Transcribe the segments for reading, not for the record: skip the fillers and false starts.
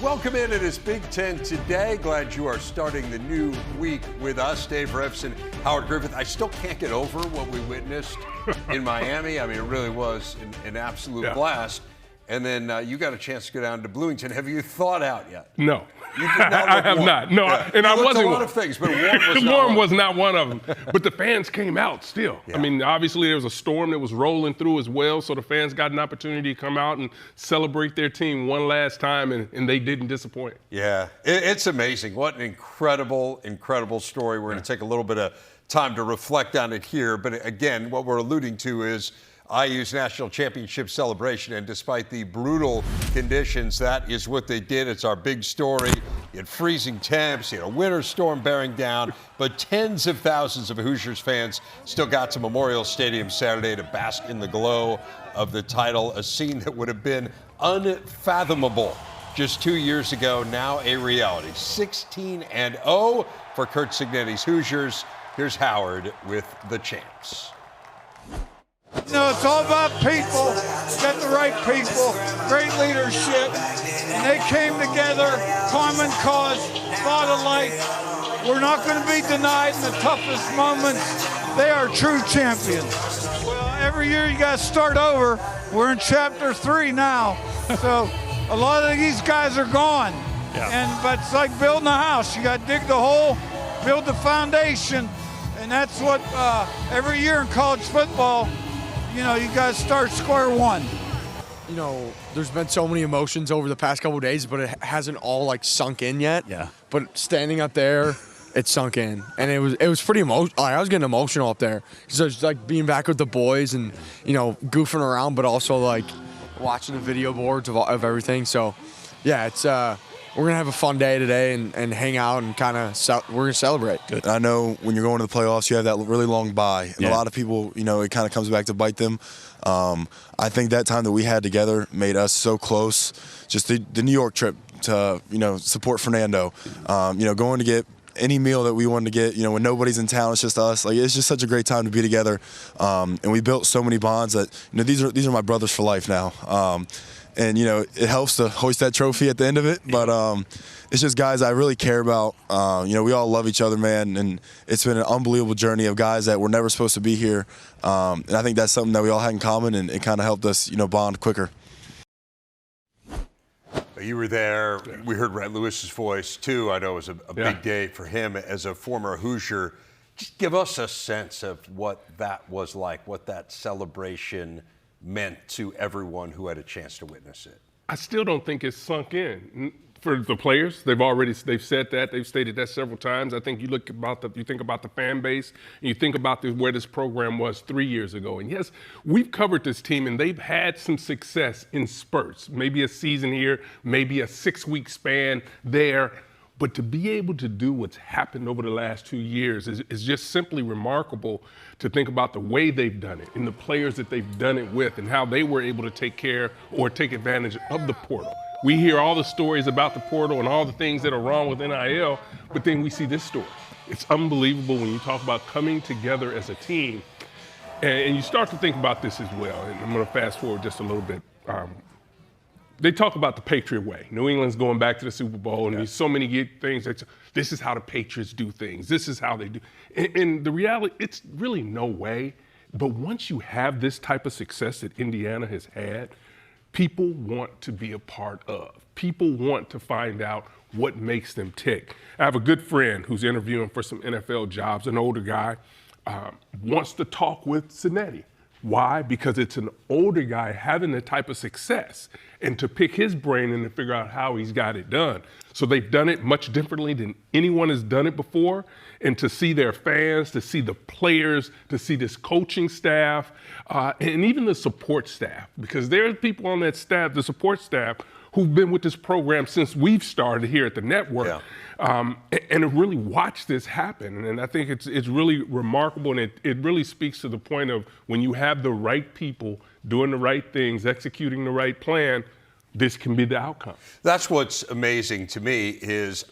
Welcome in. It is Big Ten today. Glad you are starting the new week with us. Dave Revson, Howard Griffith. I still can't get over what we witnessed in Miami. I mean, it really was an absolute blast. And then you got a chance to go down to Bloomington. Have you thought out yet? No. You did not I have warm. not. No, Yeah. and I wasn't. A lot of things, but warm was not warm one. was not one of them. But the fans came out still. Yeah. I mean, obviously there was a storm that was rolling through as well, so the fans got an opportunity to come out and celebrate their team one last time, and they didn't disappoint. Yeah, it's amazing. What an incredible, incredible story. We're going to take a little bit of time to reflect on it here. But again, what we're alluding to is IU's national championship celebration, and despite the brutal conditions, that is what they did. It's our big story. You had freezing temps, you had a winter storm bearing down, but tens of thousands of Hoosiers fans still got to Memorial Stadium Saturday to bask in the glow of the title, a scene that would have been unfathomable just 2 years ago, now a reality. 16-0 for Curt Cignetti's Hoosiers. Here's Howard with the champs. You know, it's all about people, get the right people, great leadership, and they came together, common cause, thought alike. We're not going to be denied in the toughest moments. They are true champions. Well, every year you got to start over. We're in chapter 3 now, so a lot of these guys are gone. But it's like building a house. You got to dig the hole, build the foundation, and that's what every year in college football, you know, you got to start square one. You know, there's been so many emotions over the past couple of days, but it hasn't all like sunk in yet. Yeah. But standing up there, it sunk in, and it was pretty emotional. I was getting emotional up there because I was like being back with the boys and goofing around, but also like watching the video boards of everything. So, yeah, it's we're gonna have a fun day today and hang out and kind of we're gonna celebrate. Good. I know when you're going to the playoffs, you have that really long bye, and a lot of people, it kind of comes back to bite them. I think that time that we had together made us so close. Just the New York trip to support Fernando, going to get any meal that we wanted to get, when nobody's in town, it's just us. Like, it's just such a great time to be together, and we built so many bonds that these are my brothers for life now. And, it helps to hoist that trophy at the end of it. But it's just guys I really care about. We all love each other, man. And it's been an unbelievable journey of guys that were never supposed to be here. And I think that's something that we all had in common, and it kind of helped us, bond quicker. You were there. We heard Red Lewis's voice, too. I know it was a big day for him as a former Hoosier. Just give us a sense of what that was like, what that celebration meant to everyone who had a chance to witness it. I still don't think it's sunk in. For the players, they've said that, they've stated that several times. I think you think about the fan base, and you think about where this program was 3 years ago. And yes, we've covered this team, and they've had some success in spurts. Maybe a season here, maybe a 6-week span there. But to be able to do what's happened over the last 2 years is just simply remarkable, to think about the way they've done it and the players that they've done it with and how they were able to take care or take advantage of the portal. We hear all the stories about the portal and all the things that are wrong with NIL, but then we see this story. It's unbelievable when you talk about coming together as a team, and you start to think about this as well. And I'm going to fast forward just a little bit. They talk about the Patriot way. New England's going back to the Super Bowl, and there's so many things that this is how the Patriots do things. This is how they do. And the reality, it's really no way. But once you have this type of success that Indiana has had, people want to be a part of. People want to find out what makes them tick. I have a good friend who's interviewing for some NFL jobs, an older guy, wants to talk with Cignetti. Why? Because it's an older guy having the type of success, and to pick his brain and to figure out how he's got it done. So they've done it much differently than anyone has done it before. And to see their fans, to see the players, to see this coaching staff, and even the support staff, because there are people on that staff, the support staff, who've been with this program since we've started here at the network, and have really watched this happen. And I think it's really remarkable, and it really speaks to the point of when you have the right people doing the right things, executing the right plan, this can be the outcome. That's what's amazing to me is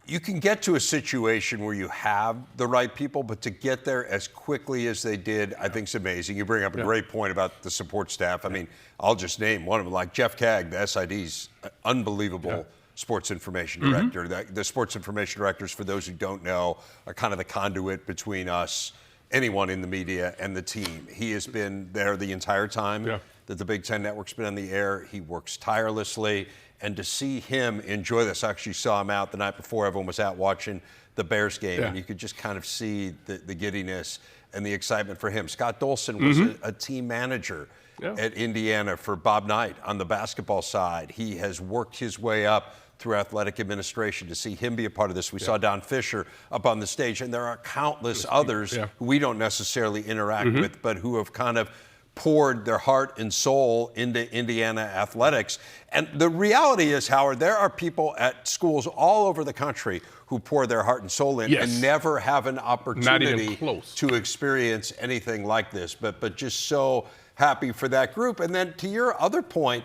you can get to a situation where you have the right people, but to get there as quickly as they did, I think is amazing. You bring up a great point about the support staff. I mean, I'll just name one of them, like Jeff Cagg, the SID's unbelievable sports information director. The sports information directors, for those who don't know, are kind of the conduit between us, anyone in the media, and the team. He has been there the entire time that the Big Ten Network's been on the air. He works tirelessly. And to see him enjoy this, I actually saw him out the night before everyone was out watching the Bears game, and you could just kind of see the giddiness and the excitement for him. Scott Dolson was a team manager at Indiana for Bob Knight on the basketball side. He has worked his way up through athletic administration. To see him be a part of this, we saw Don Fisher up on the stage, and there are countless others who we don't necessarily interact with, but who have kind of poured their heart and soul into Indiana athletics. And the reality is, Howard, there are people at schools all over the country who pour their heart and soul in and never have an opportunity to experience anything like this. But just so happy for that group. And then to your other point,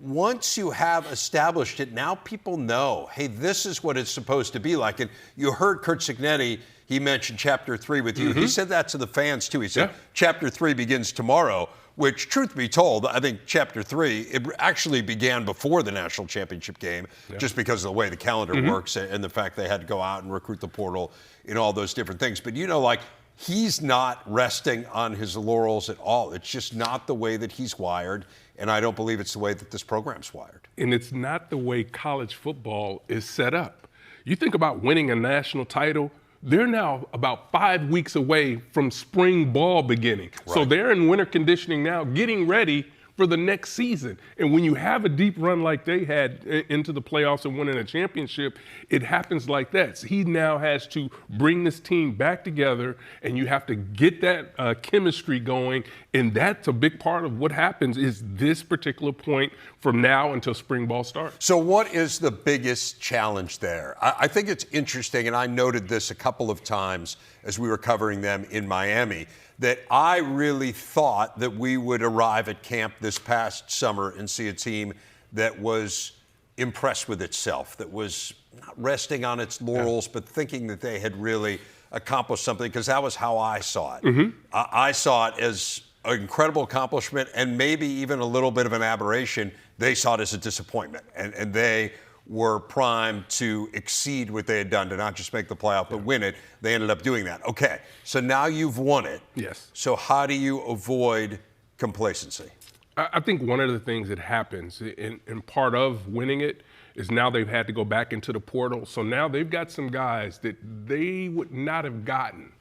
once you have established it, now people know, hey, this is what it's supposed to be like. And you heard Curt Cignetti, he mentioned Chapter 3 with you. He said that to the fans, too. He said, Chapter 3 begins tomorrow, which, truth be told, I think Chapter 3, it actually began before the national championship game, just because of the way the calendar works and the fact they had to go out and recruit the portal and all those different things. But, you know, like, he's not resting on his laurels at all. It's just not the way that he's wired, and I don't believe it's the way that this program's wired. And it's not the way college football is set up. You think about winning a national title, they're now about 5 weeks away from spring ball beginning. So they're in winter conditioning now, getting ready for the next season. And when you have a deep run like they had into the playoffs and winning a championship, it happens like that. So he now has to bring this team back together, and you have to get that chemistry going. And that's a big part of what happens is this particular point from now until spring ball starts. So what is the biggest challenge there? I think it's interesting, and I noted this a couple of times as we were covering them in Miami, that I really thought that we would arrive at camp this past summer and see a team that was impressed with itself, that was not resting on its laurels, but thinking that they had really accomplished something, because that was how I saw it. I saw it as an incredible accomplishment and maybe even a little bit of an aberration. They saw it as a disappointment, and they were primed to exceed what they had done, to not just make the playoff, but win it. They ended up doing that. Okay, so now you've won it. Yes. So how do you avoid complacency? I think one of the things that happens, and part of winning it, is now they've had to go back into the portal. So now they've got some guys that they would not have gotten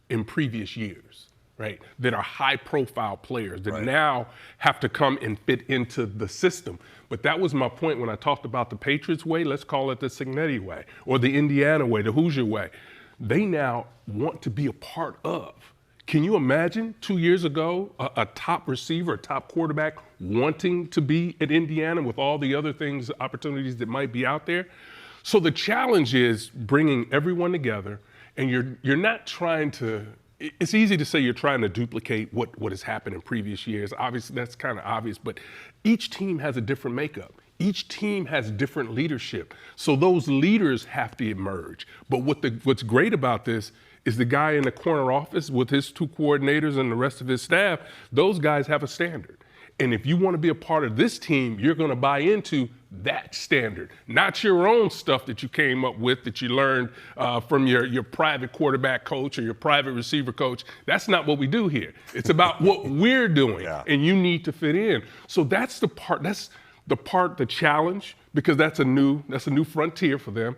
in previous years, right? That are high-profile players that now have to come and fit into the system. But that was my point when I talked about the Patriots way. Let's call it the Cignetti way, or the Indiana way, the Hoosier way. They now want to be a part of. Can you imagine 2 years ago a top receiver, a top quarterback wanting to be at Indiana with all the other things, opportunities that might be out there? So the challenge is bringing everyone together, and you're not trying to. It's easy to say you're trying to duplicate what has happened in previous years. Obviously, that's kind of obvious, but each team has a different makeup. Each team has different leadership. So those leaders have to emerge. But what's great about this is the guy in the corner office with his two coordinators and the rest of his staff, those guys have a standard. And if you want to be a part of this team, you're going to buy into that standard, not your own stuff that you came up with, that you learned from your private quarterback coach or your private receiver coach. That's not what we do here. It's about what we're doing, and you need to fit in. So that's the part. That's the challenge, because that's a new frontier for them.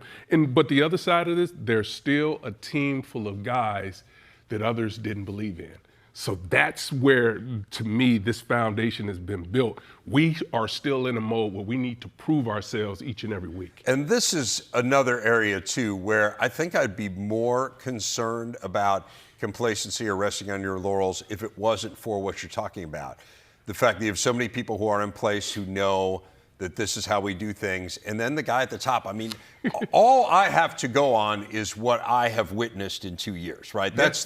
But the other side of this, there's still a team full of guys that others didn't believe in. So that's where, to me, this foundation has been built. We are still in a mode where we need to prove ourselves each and every week. And this is another area, too, where I think I'd be more concerned about complacency or resting on your laurels if it wasn't for what you're talking about. The fact that you have so many people who are in place who know that this is how we do things. And then the guy at the top, I mean, all I have to go on is what I have witnessed in 2 years, right? That's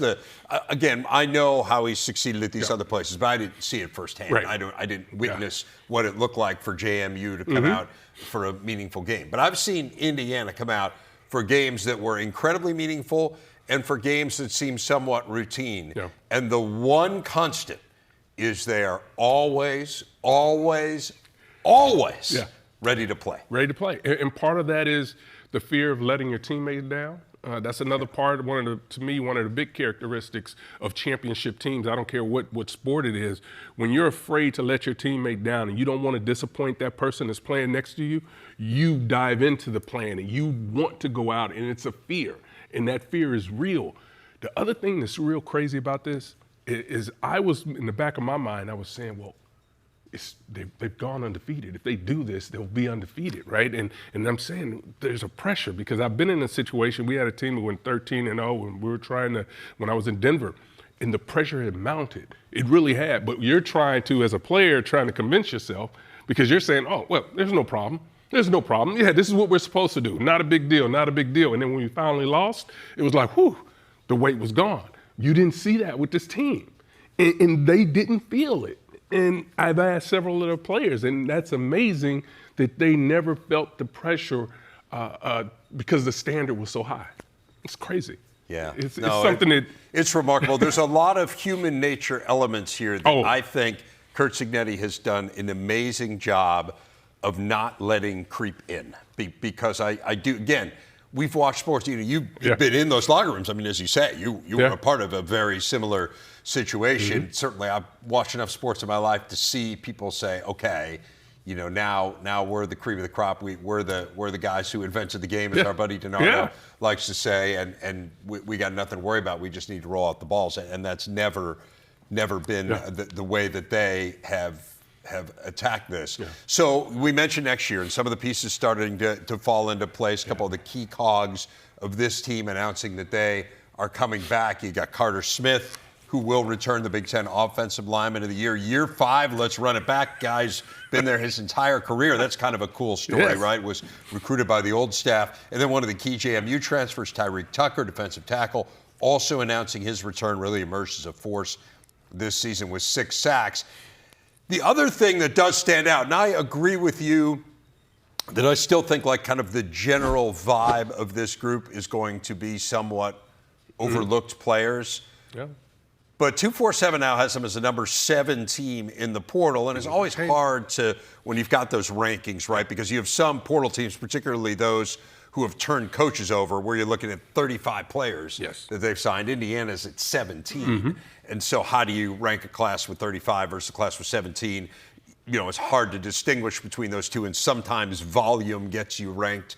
again, I know how he succeeded at these other places, but I didn't see it firsthand. Right. I didn't witness what it looked like for JMU to come out for a meaningful game. But I've seen Indiana come out for games that were incredibly meaningful and for games that seemed somewhat routine. Yeah. And the one constant is they are always, always, always ready to play. Ready to play. And part of that is the fear of letting your teammates down. That's another part, to me, one of the big characteristics of championship teams. I don't care what sport it is. When you're afraid to let your teammate down and you don't want to disappoint that person that's playing next to you, you dive into the plan and you want to go out, and it's a fear, and that fear is real. The other thing that's real crazy about this is I was, in the back of my mind, I was saying, well, they've gone undefeated. If they do this, they'll be undefeated, right? And I'm saying there's a pressure because I've been in a situation. We had a team that went 13-0, and we were trying to, when I was in Denver, and the pressure had mounted. It really had. But you're trying to, as a player, trying to convince yourself because you're saying, oh, well, there's no problem. There's no problem. Yeah, this is what we're supposed to do. Not a big deal, not a big deal. And then when we finally lost, it was like, whew, the weight was gone. You didn't see that with this team. And they didn't feel it. And I've asked several of the players, and that's amazing that they never felt the pressure because the standard was so high. It's crazy. Yeah. It's something it's remarkable. There's a lot of human nature elements here that I think Curt Cignetti has done an amazing job of not letting creep in. Because I do, again, we've watched sports. You've been in those locker rooms. I mean, as you say, you were a part of a very similar situation. Mm-hmm. Certainly, I've watched enough sports in my life to see people say, okay, now we're the cream of the crop. We're the guys who invented the game, as our buddy DiNardo likes to say, and we got nothing to worry about. We just need to roll out the balls, and that's never been the way that they have attacked this. Yeah. So we mentioned next year, and some of the pieces starting to fall into place. A couple of the key cogs of this team announcing that they are coming back. You got Carter Smith, who will return the Big Ten Offensive Lineman of the Year. Year 5, let's run it back. Guy's been there his entire career. That's kind of a cool story, right? Was recruited by the old staff. And then one of the key JMU transfers, Tyreek Tucker, defensive tackle, also announcing his return, really emerged as a force this season with 6 sacks. The other thing that does stand out, and I agree with you that I still think like kind of the general vibe of this group is going to be somewhat overlooked players. Yeah. But 247 now has them as a number 7 team in the portal, and it's always hard to, when you've got those rankings, right? Because you have some portal teams, particularly those who have turned coaches over, where you're looking at 35 players that they've signed. Indiana's at 17. Mm-hmm. And so how do you rank a class with 35 versus a class with 17? It's hard to distinguish between those two, and sometimes volume gets you ranked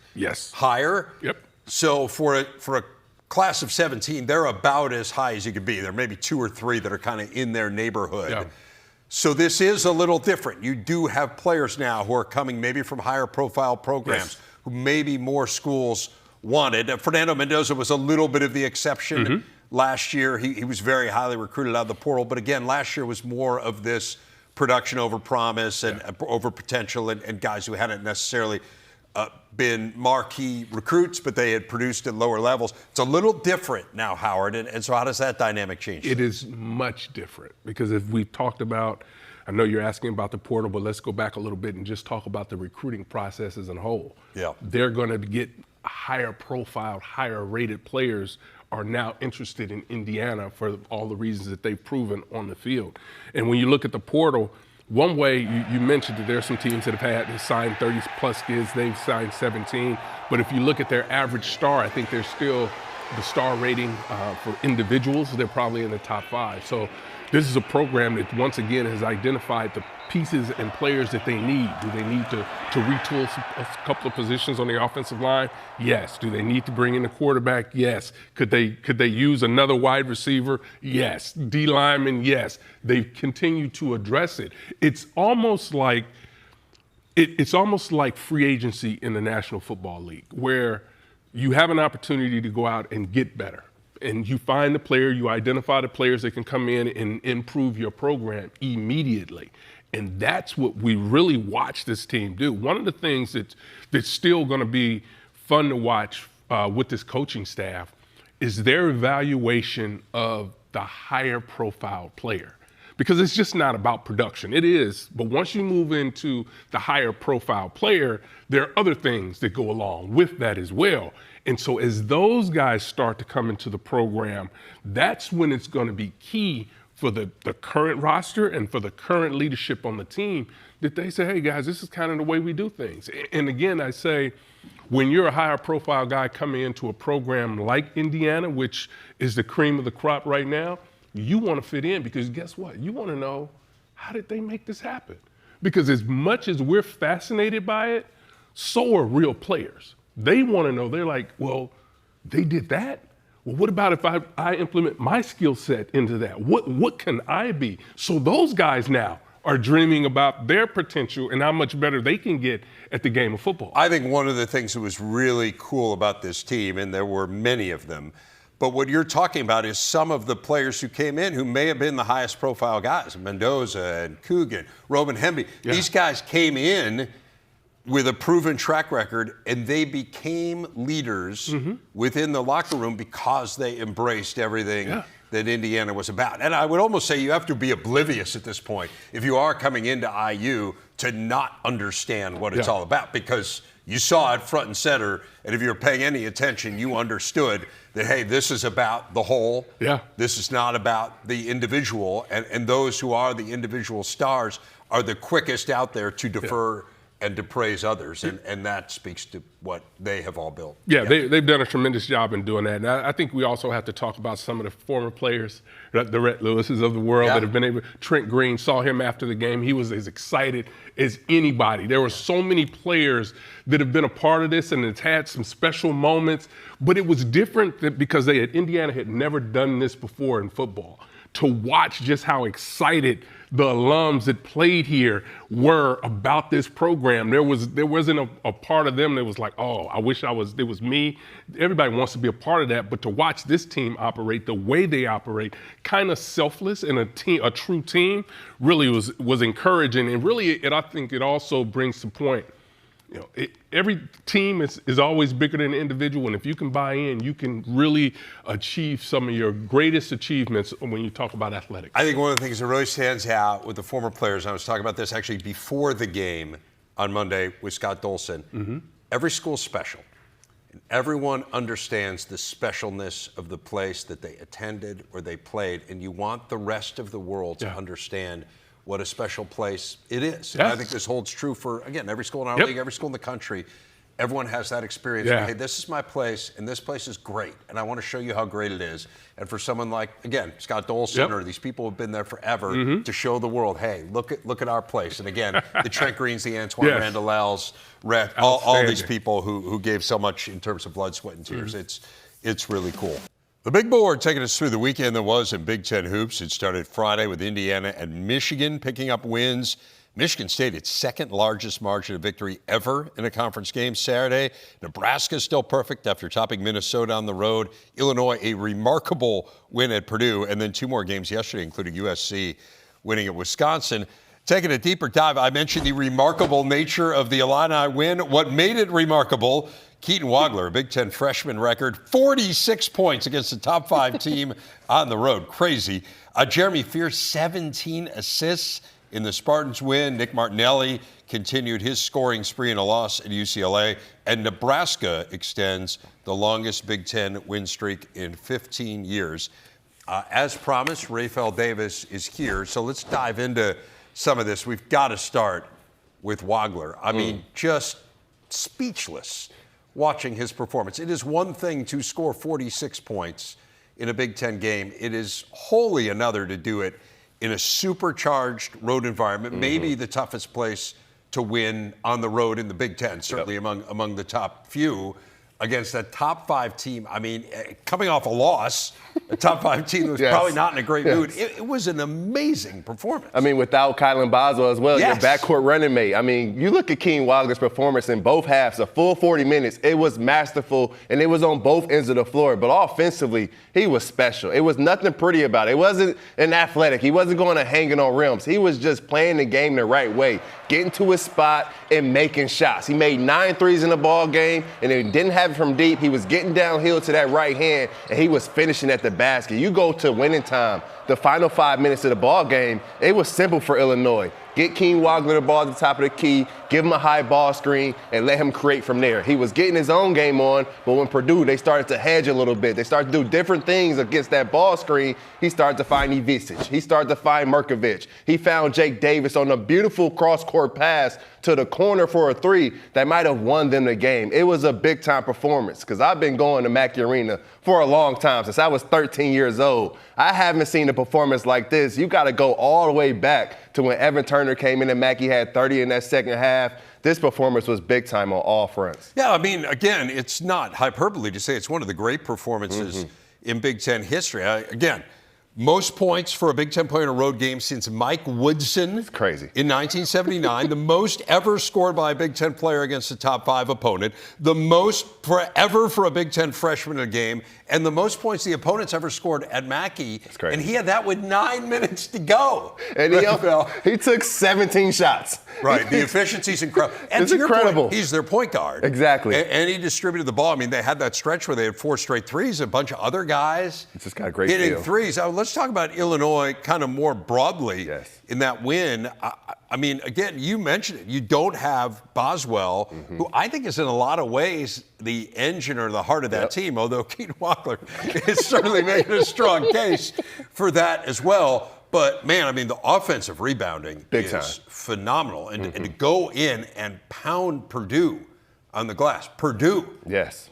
higher. Yep. So for a class of 17, they're about as high as you could be. There may be 2 or 3 that are kind of in their neighborhood. Yeah. So this is a little different. You do have players now who are coming maybe from higher profile programs who maybe more schools wanted. Fernando Mendoza was a little bit of the exception. Mm-hmm. Last year, he was very highly recruited out of the portal. But again, last year was more of this production over promise and over potential and guys who hadn't necessarily been marquee recruits, but they had produced at lower levels. It's a little different now, Howard, and so how does that dynamic change? It is much different because if we talked about, I know you're asking about the portal, but let's go back a little bit and just talk about the recruiting process as a whole. Yeah. They're going to get higher profile, higher rated players are now interested in Indiana for all the reasons that they've proven on the field. And when you look at the portal, one way, you mentioned that there are some teams that have had to sign 30-plus kids. They've signed 17. But if you look at their average star, I think they're still the star rating for individuals. They're probably in the top 5. So this is a program that, once again, has identified the pieces and players that they need. Do they need to retool a couple of positions on the offensive line? Yes. Do they need to bring in a quarterback? Yes. Could they use another wide receiver? Yes. D lineman? Yes. They continue to address it. It's almost like free agency in the National Football League, where you have an opportunity to go out and get better. And you find the player, you identify the players that can come in and improve your program immediately. And that's what we really watch this team do. One of the things that's still going to be fun to watch with this coaching staff is their evaluation of the higher profile player. because it's just not about production. It is, but once you move into the higher profile player, there are other things that go along with that as well. And so as those guys start to come into the program, that's when it's going to be key for the current roster and for the current leadership on the team that they say, hey, guys, this is kind of the way we do things. And again, I say, when you're a higher profile guy coming into a program like Indiana, which is the cream of the crop right now, you want to fit in because guess what? You want to know, how did they make this happen? Because as much as we're fascinated by it, so are real players. They want to know. They're like, well, they did that? Well, what about if I implement my skill set into that? What can I be? So those guys now are dreaming about their potential and how much better they can get at the game of football. I think one of the things that was really cool about this team, and there were many of them, but what you're talking about is some of the players who came in who may have been the highest profile guys, Mendoza and Coogan, Roman Hemby. Yeah. These guys came in with a proven track record, and they became leaders within the locker room because they embraced everything that Indiana was about. And I would almost say you have to be oblivious at this point, if you are coming into IU, to not understand what it's all about, because you saw it front and center, and if you're paying any attention, you understood that, hey, this is about the whole. Yeah. This is not about the individual, and those who are the individual stars are the quickest out there to defer and to praise others, and that speaks to what they have all built. Yeah, they've done a tremendous job in doing that. And I think we also have to talk about some of the former players, the Rhett Lewises of the world that have been able. Trent Green, saw him after the game. He was as excited as anybody. There were so many players that have been a part of this and it's had some special moments, but it was different because Indiana had never done this before in football. To watch just how excited the alums that played here were about this program. There wasn't a part of them that was like, oh, I wish it was me. Everybody wants to be a part of that, but to watch this team operate the way they operate, kind of selfless and a true team, really was encouraging. And really, I think it also brings to point, every team is always bigger than an individual, and if you can buy in, you can really achieve some of your greatest achievements when you talk about athletics. I think one of the things that really stands out with the former players, and I was talking about this actually before the game on Monday with Scott Dolson, every school's special. And everyone understands the specialness of the place that they attended or they played, and you want the rest of the world to understand what a special place it is. And I think this holds true for, again, every school in our league, every school in the country. Everyone has that experience. Where, hey, this is my place, and this place is great, and I want to show you how great it is. And for someone like, again, Scott Dolson or these people who have been there forever to show the world, hey, look at our place. And again, the Trent Greens, the Antoine Randallels, all these people who gave so much in terms of blood, sweat, and tears. It's really cool. The big board taking us through the weekend that was in Big Ten hoops. It started Friday with Indiana and Michigan picking up wins. Michigan State, its second largest margin of victory ever in a conference game. Saturday, Nebraska still perfect after topping Minnesota on the road. Illinois, a remarkable win at Purdue. And then two more games yesterday, including USC winning at Wisconsin. Taking a deeper dive, I mentioned the remarkable nature of the Illini win. What made it remarkable? Keaton Wagler, a Big Ten freshman record, 46 points against the top 5 team on the road. Crazy. Jeremy Fears, 17 assists in the Spartans win. Nick Martinelli continued his scoring spree in a loss at UCLA. And Nebraska extends the longest Big Ten win streak in 15 years. As promised, Rapheal Davis is here. So let's dive into some of this. We've got to start with Wagler. I mean, just speechless watching his performance. It is one thing to score 46 points in a Big Ten game. It is wholly another to do it in a supercharged road environment, maybe the toughest place to win on the road in the Big Ten, certainly among the top few, against a top 5 team. I mean, coming off a loss, a top 5 team that was probably not in a great mood. It was an amazing performance. I mean, without Kylan Boswell as well, your backcourt running mate. I mean, you look at Keaton Wagler's performance in both halves, a full 40 minutes. It was masterful, and it was on both ends of the floor. But offensively, he was special. It was nothing pretty about it. It wasn't an athletic. He wasn't going to hanging on rims. He was just playing the game the right way, getting to his spot and making shots. He made 9 threes in the ball game, and he didn't have it from deep. He was getting downhill to that right hand, and he was finishing at the basket. You go to winning time, the final 5 minutes of the ball game, it was simple for Illinois. Get Keaton Wagler the ball at the top of the key, give him a high ball screen, and let him create from there. He was getting his own game on, but when Purdue, they started to hedge a little bit. They started to do different things against that ball screen. He started to find Ivisic. He started to find Merkovich. He found Jake Davis on a beautiful cross-court pass to the corner for a three that might have won them the game. It was a big-time performance because I've been going to Mackey Arena for a long time, since I was 13 years old. I haven't seen a performance like this. You got to go all the way back to when Evan Turner came in and Mackey had 30 in that second half. This performance was big time on all fronts. Yeah, I mean, again, it's not hyperbole to say it's one of the great performances in Big Ten history. Again, most points for a Big Ten player in a road game since Mike Woodson. It's crazy. In 1979, the most ever scored by a Big Ten player against a top 5 opponent, the most ever for a Big Ten freshman in a game, and the most points the opponents ever scored at Mackey. That's crazy. And he had that with 9 minutes to go. And he took 17 shots. Right, the efficiency's incredible. And it's to your incredible. Point, he's their point guard. Exactly. And he distributed the ball. I mean, they had that stretch where they had 4 straight threes, a bunch of other guys It's just got a great hitting feel. threes. Let's talk about Illinois kind of more broadly in that win. I mean, again, you mentioned it. You don't have Boswell, who I think is in a lot of ways the engine or the heart of that team, although Keaton Wagler is certainly making a strong case for that as well. But, man, I mean, the offensive rebounding is phenomenal. And to go in and pound Purdue on the glass. Purdue. Yes.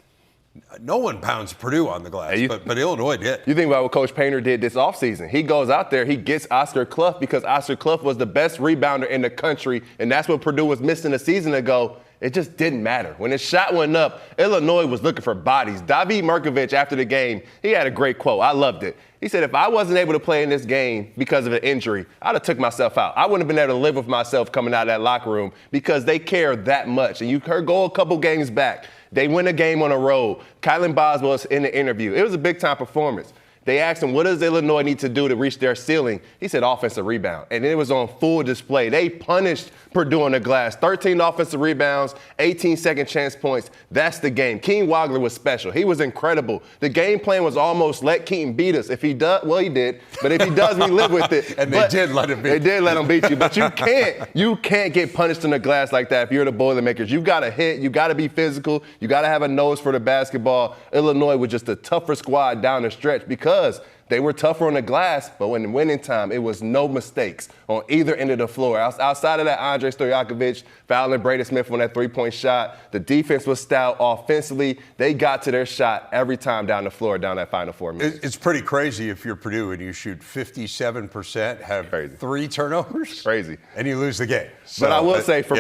No one pounds Purdue on the glass, but Illinois did. You think about what Coach Painter did this offseason. He goes out there, he gets Oscar Clough because Oscar Clough was the best rebounder in the country, and that's what Purdue was missing a season ago. It just didn't matter. When his shot went up, Illinois was looking for bodies. David Merkovich, after the game, he had a great quote. I loved it. He said, if I wasn't able to play in this game because of an injury, I'd have took myself out. I wouldn't have been able to live with myself coming out of that locker room because they care that much. And you heard go a couple games back. They win a game on the road. Kylan Boswell was in the interview. It was a big-time performance. They asked him, what does Illinois need to do to reach their ceiling? He said offensive rebound. And it was on full display. They punished Purdue on the glass. 13 offensive rebounds, 18 second chance points. That's the game. Keaton Wagler was special. He was incredible. The game plan was almost let Keaton beat us. If he does, well, he did. But if he does, we live with it. And they did let him beat you. They did let him beat you. But you can't get punished on the glass like that if you're the Boilermakers. You got to hit. You got to be physical. You got to have a nose for the basketball. Illinois was just a tougher squad down the stretch because they were tougher on the glass, but when winning time, it was no mistakes on either end of the floor. Outside of that, Andre Stojakovic fouling Braden Smith on that three-point shot. The defense was stout. Offensively, they got to their shot every time down the floor, down that final 4 minutes. It's pretty crazy if you're Purdue and you shoot 57%, have 3 turnovers. Crazy. And you lose the game. So, but I will say for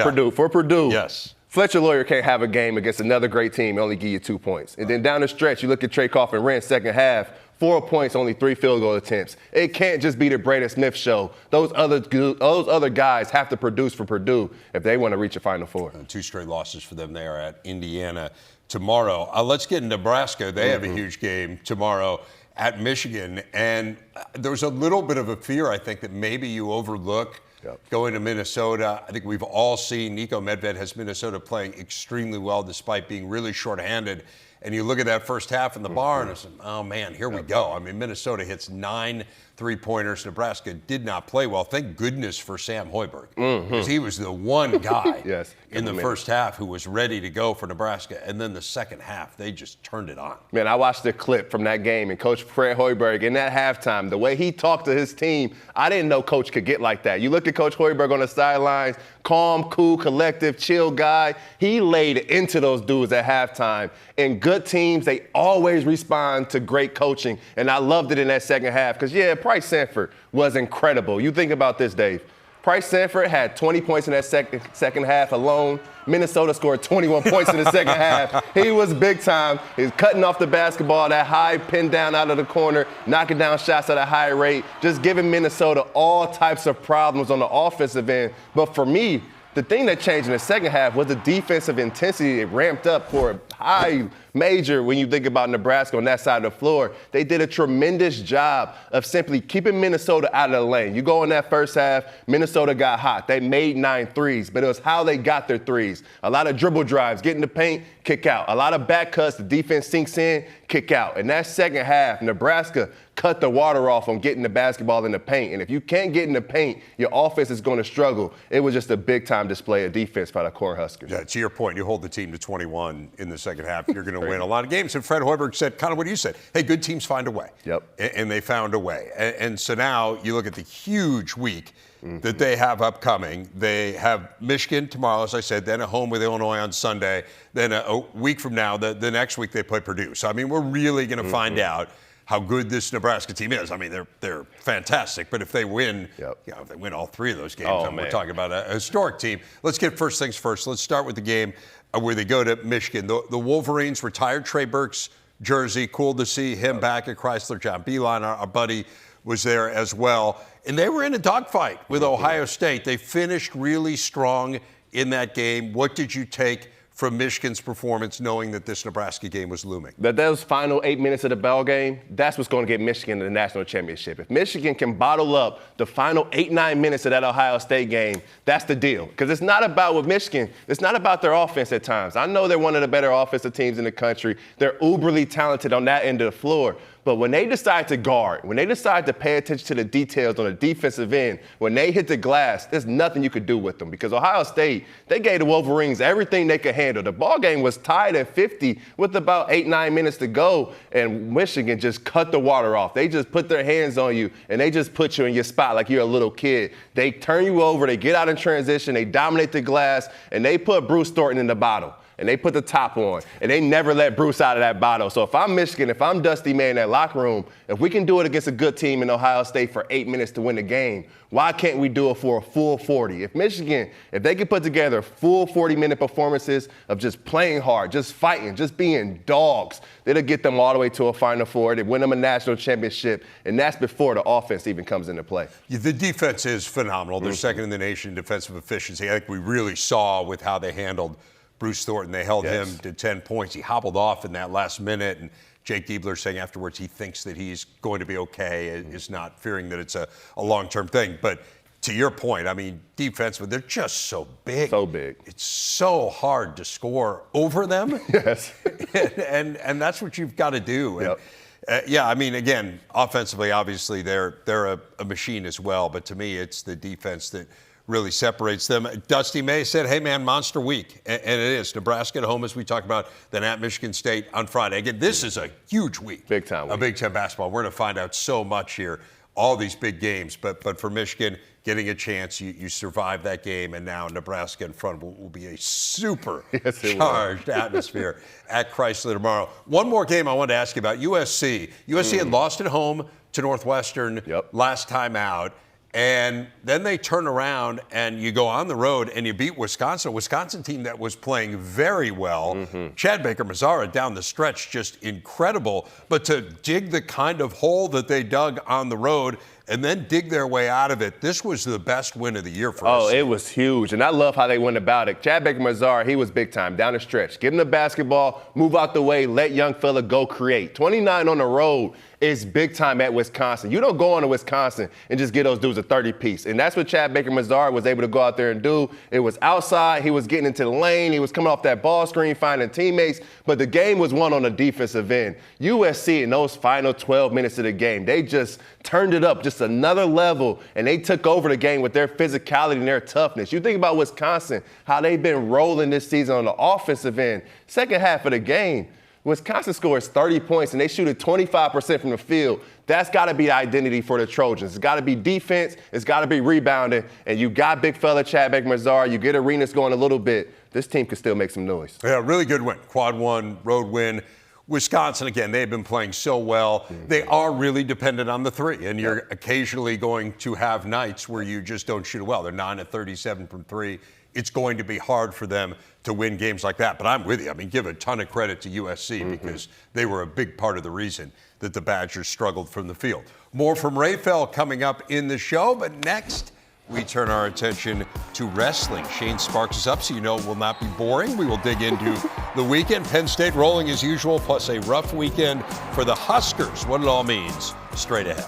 Purdue, yes. Fletcher Lawyer can't have a game against another great team and only give you 2 points. And then down the stretch, you look at Traycoff and Rent second half, 4 points, only 3 field goal attempts. It can't just be the Braden Smith show. Those other guys have to produce for Purdue if they want to reach a Final Four. 2 straight losses for them. They are at Indiana tomorrow. Let's get in Nebraska. They have a huge game tomorrow at Michigan. And there was a little bit of a fear, I think, that maybe you overlook going to Minnesota. I think we've all seen Nico Medved has Minnesota playing extremely well despite being really shorthanded. And you look at that first half in the barn and say, oh, man, here we go. I mean, Minnesota hits 9 3-pointers. Nebraska did not play well. Thank goodness for Sam Hoiberg, because he was the one guy in the first half who was ready to go for Nebraska. And then the second half, they just turned it on. Man, I watched the clip from that game, and Coach Fred Hoiberg, in that halftime, the way he talked to his team, I didn't know Coach could get like that. You look at Coach Hoiberg on the sidelines, calm, cool, collective, chill guy. He laid into those dudes at halftime. And good teams, they always respond to great coaching. And I loved it in that second half because, Price Sanford was incredible. You think about this, Dave. Price Sanford had 20 points in that second half alone. Minnesota scored 21 points in the second half. He was big time. He's cutting off the basketball, that high pin down out of the corner, knocking down shots at a high rate, just giving Minnesota all types of problems on the offensive end. But for me, the thing that changed in the second half was the defensive intensity. It ramped up for a high major when you think about Nebraska on that side of the floor. They did a tremendous job of simply keeping Minnesota out of the lane. You go in that first half, Minnesota got hot. They made 9 threes, but it was how they got their threes. A lot of dribble drives, get in the paint, kick out. A lot of back cuts, the defense sinks in, kick out. In that second half, Nebraska cut the water off on getting the basketball in the paint. And if you can't get in the paint, your offense is going to struggle. It was just a big-time display of defense by the Cornhuskers. Yeah, to your point, you hold the team to 21 in the second half, you're going to win a lot of games. And Fred Hoiberg said kind of what you said. Hey, good teams find a way. Yep. And they found a way. And so now you look at the huge week that they have upcoming. They have Michigan tomorrow, as I said, then at home with Illinois on Sunday. Then a week from now, the next week they play Purdue. So, I mean, we're really going to find out how good this Nebraska team is. I mean, they're fantastic. But if they win, if they win all 3 of those games, we're talking about a historic team. Let's get first things first. Let's start with the game where they go to Michigan. The Wolverines retired Trey Burke's jersey. Cool to see him back at Chrysler. John Beeline, our buddy, was there as well. And they were in a dogfight with Ohio State. They finished really strong in that game. What did you take from Michigan's performance, knowing that this Nebraska game was looming? Those final 8 minutes of the ball game, that's what's going to get Michigan to the national championship. If Michigan can bottle up the final 8-9 minutes of that Ohio State game, that's the deal. Because it's not about with Michigan, it's not about their offense at times. I know they're one of the better offensive teams in the country. They're uberly talented on that end of the floor. But when they decide to guard, when they decide to pay attention to the details on the defensive end, when they hit the glass, there's nothing you could do with them. Because Ohio State, they gave the Wolverines everything they could handle. The ball game was tied at 50 with about 8-9 minutes to go, and Michigan just cut the water off. They just put their hands on you, and they just put you in your spot like you're a little kid. They turn you over, they get out in transition, they dominate the glass, and they put Bruce Thornton in the bottle. And they put the top on, and they never let Bruce out of that bottle. So if I'm Michigan, if I'm Dusty May in that locker room, if we can do it against a good team in Ohio State for 8 minutes to win the game, why can't we do it for a full 40? If Michigan, if they can put together full 40-minute performances of just playing hard, just fighting, just being dogs, it'll get them all the way to a Final Four. They win them a national championship, and that's before the offense even comes into play. The defense is phenomenal. They're second in the nation in defensive efficiency. I think we really saw with how they handled Bruce Thornton. They held him to 10 points. He hobbled off in that last minute, and Jake Diebler saying afterwards he thinks that he's going to be okay, is not fearing that it's a long-term thing. But to your point, I mean, defensively, they're just so big. So big. It's so hard to score over them. Yes. and that's what you've got to do. Yep. And, I mean, again, offensively, obviously, they're a machine as well. But to me, it's the defense that really separates them. Dusty May said, hey, man, monster week. And it is. Nebraska at home, as we talked about, then at Michigan State on Friday. Again, this is a huge week. Big time week. A Big Ten basketball. We're going to find out so much here, all these big games. But for Michigan, getting a chance, you survive that game, and now Nebraska in front will be a super charged atmosphere at Chrysler tomorrow. One more game I wanted to ask you about, USC. USC had lost at home to Northwestern last time out. And then they turn around and you go on the road and you beat Wisconsin, a Wisconsin team that was playing very well. Chad Baker-Mazara down the stretch, just incredible. But to dig the kind of hole that they dug on the road and then dig their way out of it, this was the best win of the year for us. Oh, it was huge. And I love how they went about it. Chad Baker-Mazara, he was big time, down the stretch. Give him the basketball, move out the way, let young fella go create. 29 on the road is big time at Wisconsin. You don't go into Wisconsin and just get those dudes a 30-piece. And that's what Chad Baker-Mazara was able to go out there and do. It was outside. He was getting into the lane. He was coming off that ball screen, finding teammates. But the game was won on the defensive end. USC in those final 12 minutes of the game, they just turned it up just another level, and they took over the game with their physicality and their toughness. You think about Wisconsin, how they've been rolling this season on the offensive end. Second half of the game, Wisconsin scores 30 points, and they shoot it 25% from the field. That's got to be the identity for the Trojans. It's got to be defense. It's got to be rebounding. And you got big fella Chad Baker-Mazara. You get Arenas going a little bit. This team can still make some noise. Yeah, really good win. Quad one, road win. Wisconsin, again, they've been playing so well. They are really dependent on the three, and you're occasionally going to have nights where you just don't shoot well. They're 9 of 37 from three. It's going to be hard for them to win games like that. But I'm with you. I mean, give a ton of credit to USC because they were a big part of the reason that the Badgers struggled from the field. More from Rapheal coming up in the show, but next, we turn our attention to wrestling. Shane Sparks is up, so you know it will not be boring. We will dig into the weekend. Penn State rolling as usual, plus a rough weekend for the Huskers. What it all means, straight ahead.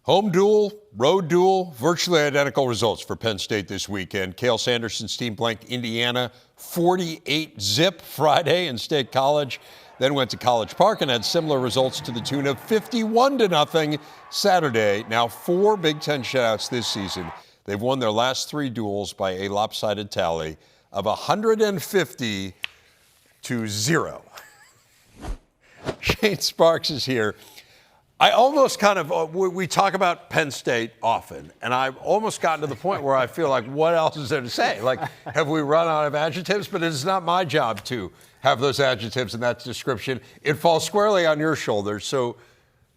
Home duel, road duel, virtually identical results for Penn State this weekend. Cale Sanderson's team blanked Indiana 48-zip Friday in State College, then went to College Park and had similar results to the tune of 51-0 Saturday. Now 4 Big Ten shutouts this season. They've won their last 3 duels by a lopsided tally of 150-0. Shane Sparks is here. I almost kind of, we talk about Penn State often, and I've almost gotten to the point where I feel like, what else is there to say? Like, have we run out of adjectives? But it's not my job to have those adjectives and that description. It falls squarely on your shoulders. So,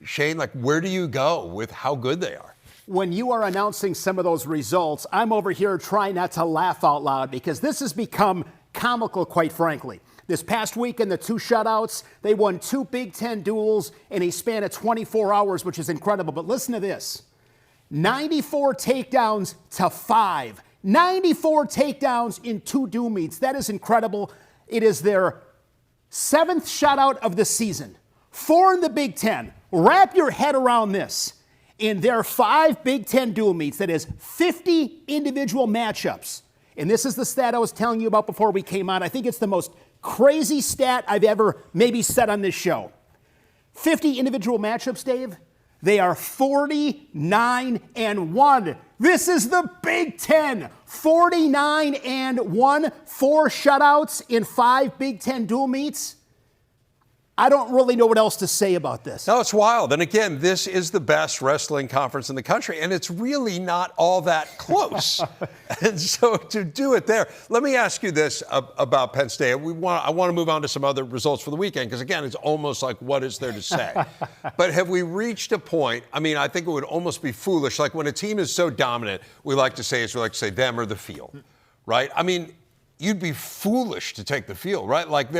Shane, like, where do you go with how good they are? When you are announcing some of those results, I'm over here trying not to laugh out loud because this has become comical, quite frankly. This past weekend, the 2 shutouts, they won 2 Big Ten duels in a span of 24 hours, which is incredible. But listen to this. 94 takedowns to 5. 94 takedowns in 2 duel meets. That is incredible. It is their 7th shutout of the season. 4 in the Big Ten. Wrap your head around this. In their 5 Big Ten duel meets, that is 50 individual matchups. And this is the stat I was telling you about before we came on. I think it's the most crazy stat I've ever maybe said on this show. 50 individual matchups, Dave. They are 49-1. This is the Big Ten. 49-1, 4 shutouts in 5 Big Ten duel meets. I don't really know what else to say about this. No, it's wild. And again, this is the best wrestling conference in the country, and it's really not all that close. And so to do it there, let me ask you this about Penn State. I want to move on to some other results for the weekend, because again, it's almost like, what is there to say? But have we reached a point? I mean, I think it would almost be foolish. Like when a team is so dominant, we like to say them or the field, right? I mean, you'd be foolish to take the field, right? Like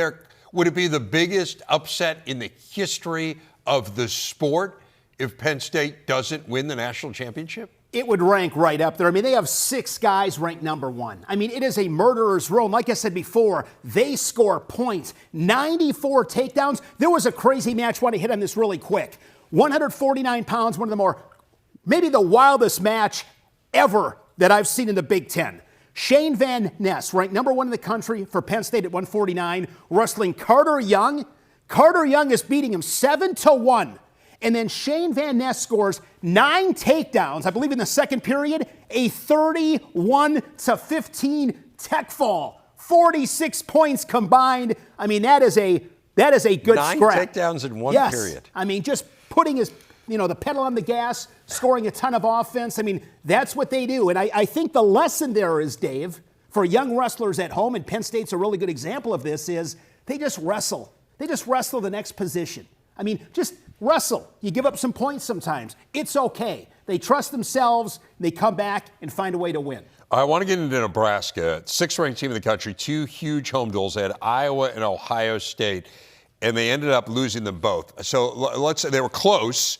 would it be the biggest upset in the history of the sport if Penn State doesn't win the national championship? It would rank right up there. I mean, they have 6 guys ranked number 1. I mean, it is a murderer's row. Like I said before, they score points. 94 takedowns. There was a crazy match. I want to hit on this really quick. 149 pounds, one of the maybe the wildest match ever that I've seen in the Big Ten. Shane Van Ness, ranked number 1 in the country for Penn State at 149, wrestling Carter Young. Carter Young is beating him 7-1. And then Shane Van Ness scores 9 takedowns, I believe in the second period, a 31-15 tech fall. 46 points combined. I mean, that is a good 9 scrap. 9 takedowns in one period. I mean, just putting the pedal on the gas, scoring a ton of offense. I mean, that's what they do. And I think the lesson there is, Dave, for young wrestlers at home, and Penn State's a really good example of this, is they just wrestle. They just wrestle the next position. I mean, just wrestle. You give up some points sometimes. It's okay. They trust themselves. They come back and find a way to win. I want to get into Nebraska. 6th-ranked team in the country, 2 huge home duels. They had Iowa and Ohio State, and they ended up losing them both. So let's say they were close,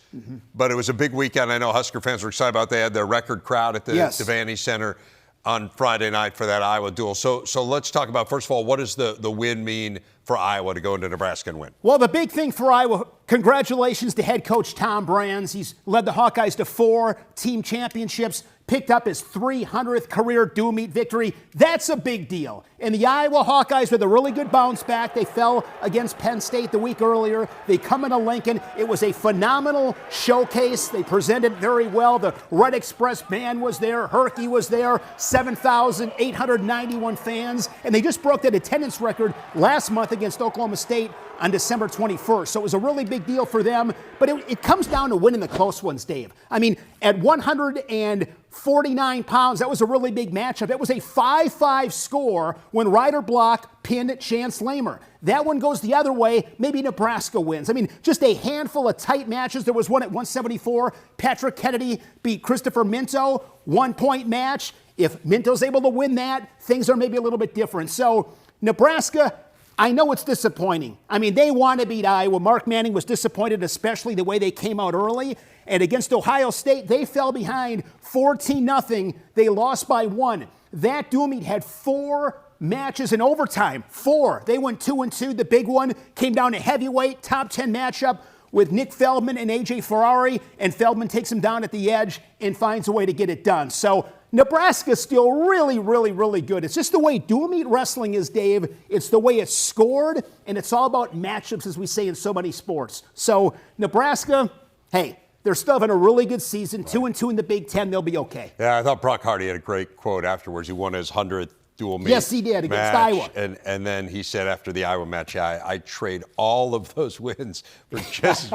but it was a big weekend. I know Husker fans were excited about it. They had their record crowd at the Devaney Center on Friday night for that Iowa duel. So let's talk about, first of all, what does the win mean for Iowa to go into Nebraska and win? Well, the big thing for Iowa, congratulations to head coach Tom Brands. He's led the Hawkeyes to 4 team championships, picked up his 300th career dual meet victory. That's a big deal. And the Iowa Hawkeyes with a really good bounce back. They fell against Penn State the week earlier. They come into Lincoln. It was a phenomenal showcase. They presented very well. The Red Express band was there. Herky was there. 7,891 fans. And they just broke that attendance record last month against Oklahoma State on December 21st. So it was a really big deal for them. But it comes down to winning the close ones, Dave. I mean, at 149 pounds, that was a really big matchup. It was a 5-5 score when Ryder Block pinned Chance Lamer. That one goes the other way. Maybe Nebraska wins. I mean, just a handful of tight matches. There was one at 174. Patrick Kennedy beat Christopher Minto. 1-point match. If Minto's able to win that, things are maybe a little bit different. So Nebraska, I know it's disappointing. I mean, they want to beat Iowa. Mark Manning was disappointed, especially the way they came out early. And against Ohio State, they fell behind 14-0. They lost by 1. That dual meet had 4 matches in overtime. 4. They went 2-2. The big one came down to heavyweight, top 10 matchup with Nick Feldman and A.J. Ferrari. And Feldman takes him down at the edge and finds a way to get it done. So Nebraska's still really, really, really good. It's just the way dual meet wrestling is, Dave. It's the way it's scored, and it's all about matchups, as we say in so many sports. So Nebraska, hey, they're still having a really good season. 2-2 in the Big Ten. They'll be okay. Yeah, I thought Brock Hardy had a great quote afterwards. He won his 100th dual meet. Yes, he did, against Iowa. And then he said after the Iowa match, I trade all of those wins for just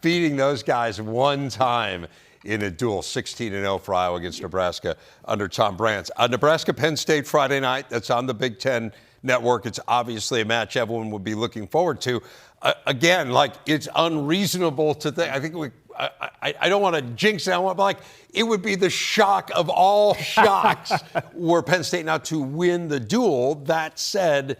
beating those guys one time in a duel. 16-0 for Iowa against Nebraska under Tom Brands. Nebraska-Penn State Friday night. That's on the Big Ten Network. It's obviously a match everyone would be looking forward to. Again, like, it's unreasonable to think. I think I don't want to jinx it. But it would be the shock of all shocks were Penn State now to win the duel. That said,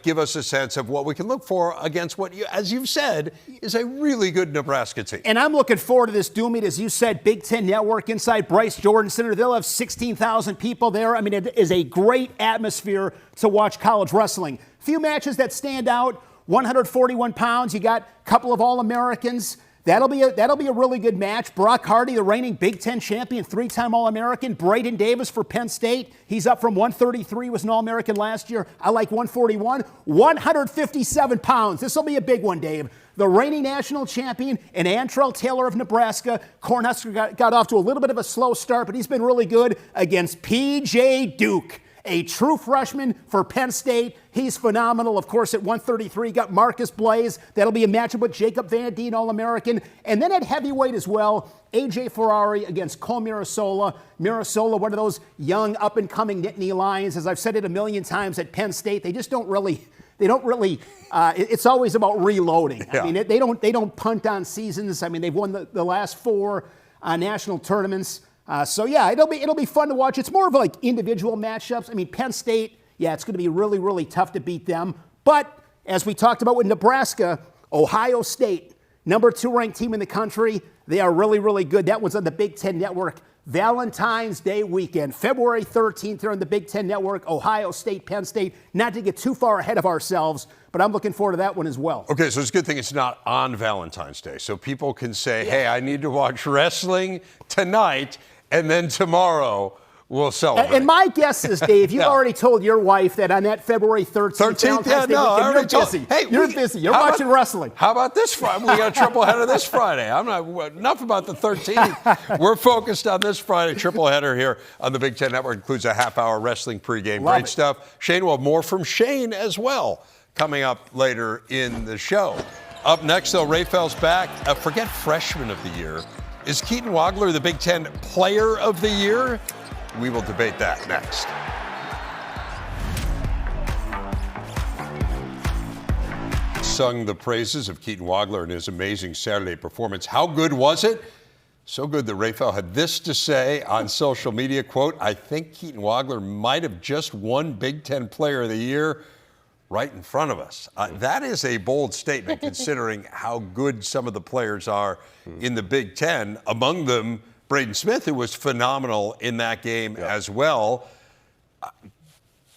give us a sense of what we can look for against what, as you've said, is a really good Nebraska team. And I'm looking forward to this dual meet. As you said, Big Ten Network inside Bryce Jordan Center. They'll have 16,000 people there. I mean, it is a great atmosphere to watch college wrestling. Few matches that stand out. 141 pounds. You got a couple of All-Americans. That'll be a really good match. Brock Hardy, the reigning Big Ten champion, 3-time All-American. Braden Davis for Penn State. He's up from 133, was an All-American last year. I like 141. 157 pounds. This will be a big one, Dave. The reigning national champion and Antrell Taylor of Nebraska. Cornhusker got off to a little bit of a slow start, but he's been really good against P.J. Duke, a true freshman for Penn State. He's phenomenal. Of course, at 133, got Marcus Blaze. That'll be a matchup with Jacob Van Deen, All-American. And then at heavyweight as well, A.J. Ferrari against Cole Mirasola. Mirasola, one of those young, up-and-coming Nittany Lions. As I've said it a million times at Penn State, they don't really, it's always about reloading. Yeah. I mean, they don't punt on seasons. I mean, they've won the last 4 national tournaments. It'll be fun to watch. It's more of individual matchups. I mean, Penn State, it's going to be really, really tough to beat them. But as we talked about with Nebraska, Ohio State, number 2 ranked team in the country, they are really, really good. That one's on the Big Ten Network. Valentine's Day weekend, February 13th here on the Big Ten Network, Ohio State, Penn State. Not to get too far ahead of ourselves, but I'm looking forward to that one as well. Okay, so it's a good thing it's not on Valentine's Day. So people can say, hey, I need to watch wrestling tonight, and then tomorrow we'll celebrate. And my guess is, Dave, you've already told your wife that on that February 13th, you're busy. Hey, you're busy. You're watching wrestling. How about this Friday? We got a triple header this Friday. Enough about the 13th. We're focused on this Friday. Triple header here on the Big Ten Network includes a half-hour wrestling pregame. Great stuff. Shane will have more from Shane as well coming up later in the show. Up next, though, Rapheal's back. Forget freshman of the year. Is Keaton Wagler the Big Ten Player of the Year? We will debate that next. Sung the praises of Keaton Wagler and his amazing Saturday performance. How good was it? So good that Rapheal had this to say on social media, quote, I think Keaton Wagler might have just won Big Ten Player of the Year right in front of us. That is a bold statement considering how good some of the players are in the Big Ten. Among them, Braden Smith, who was phenomenal in that game as well.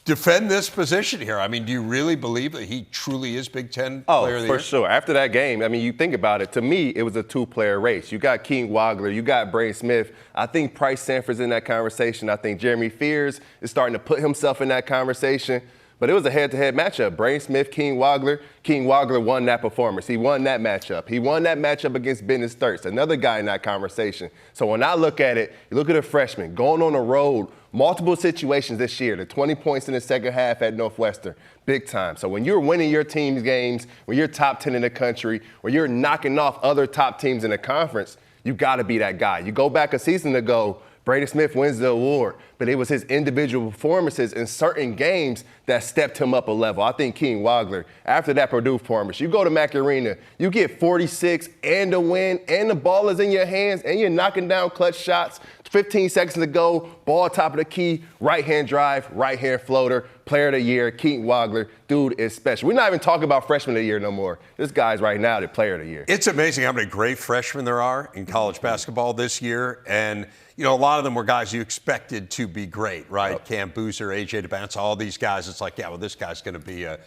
Defend this position here. I mean, do you really believe that he truly is Big Ten Player of the Year? For sure. After that game, I mean, you think about it. To me, it was a 2-player race. You got Keaton Wagler. You got Braden Smith. I think Price Sanford's in that conversation. I think Jeremy Fears is starting to put himself in that conversation. But it was a head-to-head matchup. Braden Smith, Keaton Wagler. Keaton Wagler won that performance. He won that matchup. He won that matchup against Bennett Sturts, another guy in that conversation. So when I look at it, you look at a freshman going on the road, multiple situations this year, the 20 points in the second half at Northwestern, big time. So when you're winning your team's games, when you're top 10 in the country, when you're knocking off other top teams in the conference, you got to be that guy. You go back a season ago, Braden Smith wins the award, but it was his individual performances in certain games that stepped him up a level. I think Keaton Wagler, after that Purdue performance, you go to Mack Arena, you get 46 and a win, and the ball is in your hands, and you're knocking down clutch shots. 15 seconds to go, ball top of the key, right-hand drive, right-hand floater, player of the year, Keaton Wagler. Dude is special. We're not even talking about freshman of the year no more. This guy's right now the player of the year. It's amazing how many great freshmen there are in college basketball this year. And, you know, a lot of them were guys you expected to be great, right? Yep. Cam Boozer, A.J. DeBance, all these guys. It's like, yeah, well, this guy's going to be a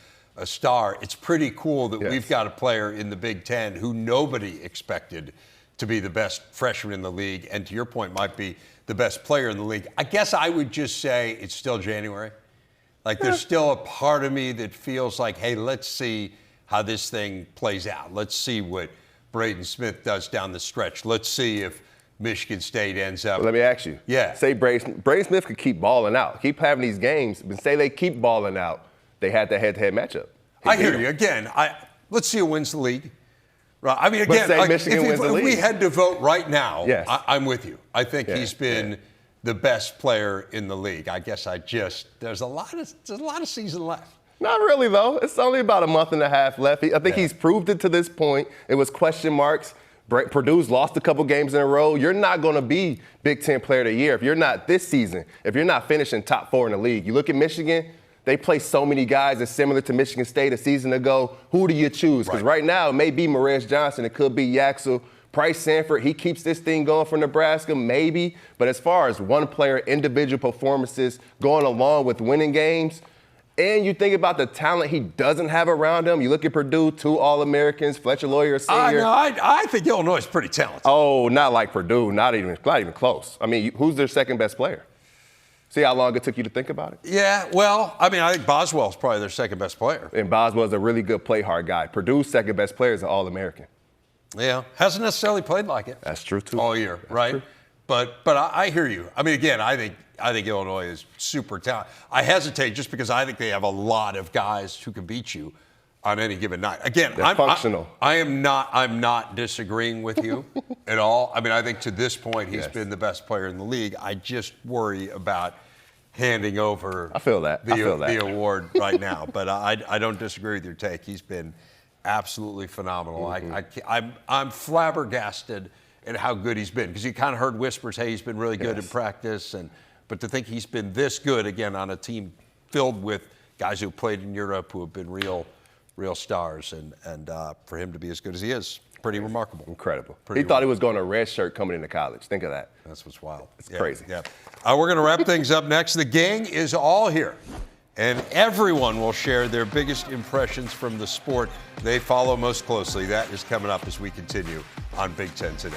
star. It's pretty cool that we've got a player in the Big Ten who nobody expected to be the best freshman in the league, and to your point, might be the best player in the league. I guess I would just say it's still January. Like, there's still a part of me that feels like, hey, let's see how this thing plays out. Let's see what Braden Smith does down the stretch. Let's see if Michigan State ends up. Well, let me ask you. Yeah. Say Braden Smith could keep balling out, keep having these games, but say they keep balling out, they had that head-to-head matchup. I hear you. Again, let's see who wins the league. Right. I mean, again, say Michigan wins the if league. we had to vote right now, yes. I'm with you. I think he's been the best player in the league. I guess there's a lot of season left. Not really, though. It's only about a month and a half left. I think he's proved it to this point. It was question marks. Purdue's lost a couple games in a row. You're not going to be Big Ten Player of the Year if you're not this season, if you're not finishing top 4 in the league. You look at Michigan. They play so many guys that's similar to Michigan State a season ago. Who do you choose? Because right now it may be Morez Johnson. It could be Yaxel. Price Sanford, he keeps this thing going for Nebraska, maybe. But as far as one player, individual performances going along with winning games, and you think about the talent he doesn't have around him. You look at Purdue, 2 All-Americans, Fletcher Loyer, senior. I think Illinois is pretty talented. Oh, not like Purdue, not even close. I mean, who's their second best player? See how long it took you to think about it? Yeah, well, I mean, I think Boswell's probably their second best player. And Boswell's a really good play hard guy. Purdue's second best player is an All-American. Yeah, hasn't necessarily played like it. That's true, too. All year, right? True. But I hear you. I mean, again, I think Illinois is super talented. I hesitate just because I think they have a lot of guys who can beat you on any given night. Again, I'm functional. I'm not disagreeing with you at all. I mean, I think to this point he's been the best player in the league. I just worry about handing over the award right now. But I don't disagree with your take. He's been absolutely phenomenal. Mm-hmm. I'm flabbergasted at how good he's been, because you kind of heard whispers, hey, he's been really good in practice, but to think he's been this good again on a team filled with guys who played in Europe who have been real stars, and for him to be as good as he is, pretty remarkable. Incredible. He thought he was going to red shirt coming into college. Think of that. That's what's wild. It's crazy. Yeah. We're going to wrap things up next. The gang is all here, and everyone will share their biggest impressions from the sport they follow most closely. That is coming up as we continue on Big Ten Today.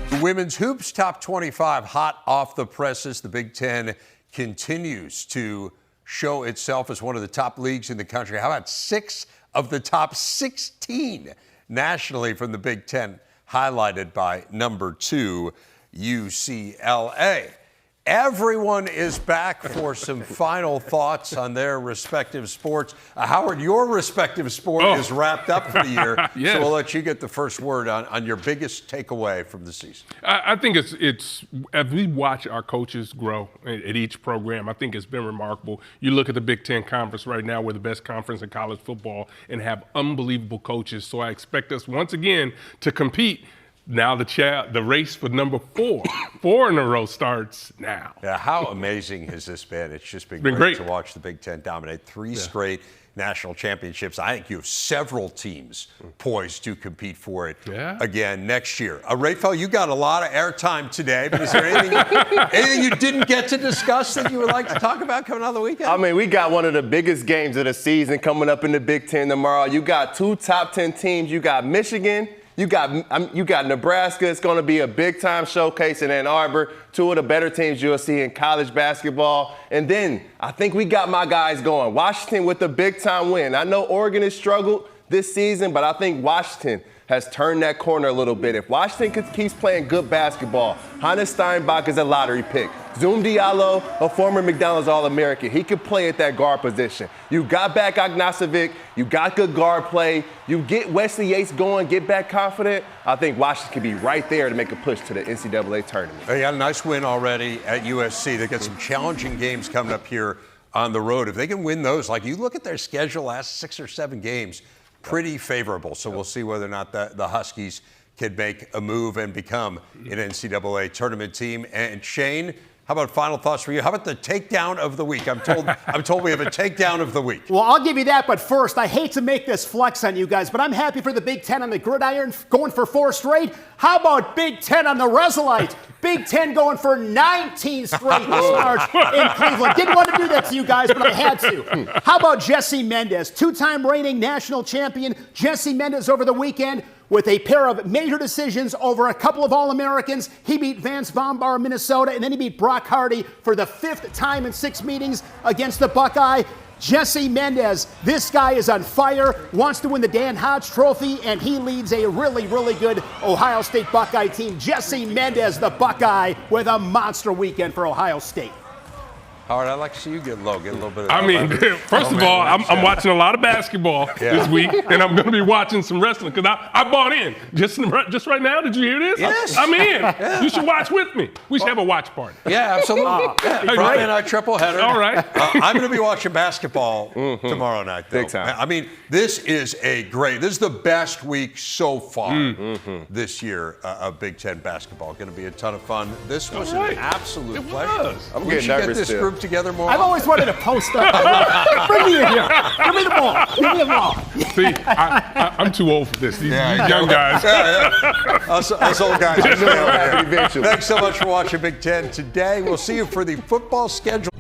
The women's hoops top 25 hot off the presses. The Big Ten continues to show itself as one of the top leagues in the country. How about 6 of the top 16 nationally from the Big Ten, highlighted by number 2, UCLA. Everyone is back for some final thoughts on their respective sports. Howard, your respective sport is wrapped up for the year, yes. So we'll let you get the first word on your biggest takeaway from the season. I think it's as we watch our coaches grow at each program, I think it's been remarkable. You look at the Big Ten Conference right now, we're the best conference in college football and have unbelievable coaches. So I expect us once again to compete. Now the race for number 4 in a row starts now. Yeah, how amazing has this been? It's just been great to watch the Big Ten dominate 3 straight national championships. I think you have several teams poised to compete for it again next year. Rapheal, you got a lot of airtime today, but is there anything you didn't get to discuss that you would like to talk about coming out of the weekend? I mean, we got one of the biggest games of the season coming up in the Big Ten tomorrow. You got 2 top 10 teams. You got Michigan. You got Nebraska. It's going to be a big-time showcase in Ann Arbor. 2 of the better teams you'll see in college basketball. And then I think we got my guys going. Washington with a big-time win. I know Oregon has struggled this season, but I think Washington has turned that corner a little bit. If Washington keeps playing good basketball, Hannes Steinbach is a lottery pick. Zoom Diallo, a former McDonald's All-American, he could play at that guard position. You got back Ognacevic, you got good guard play, you get Wesley Yates going, get back confident. I think Washington could be right there to make a push to the NCAA tournament. They got a nice win already at USC. They've got some challenging games coming up here on the road. If they can win those, like you look at their schedule last 6 or 7 games, pretty favorable. So we'll see whether or not the Huskies can make a move and become an NCAA tournament team. And Shane, how about final thoughts for you? How about the takedown of the week? I'm told we have a takedown of the week. Well, I'll give you that, but first, I hate to make this flex on you guys, but I'm happy for the Big Ten on the gridiron going for 4 straight. How about Big Ten on the Resolite? Big Ten going for 19 straight this March in Cleveland. Didn't want to do that to you guys, but I had to. How about Jesse Mendez, 2-time reigning national champion? Jesse Mendez over the weekend with a pair of major decisions over a couple of All-Americans. He beat Vance Vombar of Minnesota, and then he beat Brock Hardy for the 5th time in 6 meetings against the Buckeye. Jesse Mendez, this guy is on fire, wants to win the Dan Hodge Trophy, and he leads a really, really good Ohio State Buckeye team. Jesse Mendez, the Buckeye, with a monster weekend for Ohio State. Howard, I'd like to see you get low, get a little bit of I mean, first of all, I'm watching a lot of basketball this week, and I'm going to be watching some wrestling because I bought in. Just right now, did you hear this? Yes. I'm in. Yeah. You should watch with me. We should have a watch party. Yeah, absolutely. Friday night triple header. All right. I'm going to be watching basketball tomorrow night, though. Big time. I mean, this is the best week so far this year of Big Ten basketball. Going to be a ton of fun. This was an absolute pleasure. I'm We getting should get nervous this still. group together more. I've always wanted to post up. Bring me in here. Give me the ball. Give me the ball. See, I'm too old for this. These young guys. Us old guys. Eventually. Thanks so much for watching Big Ten today. We'll see you for the football schedule.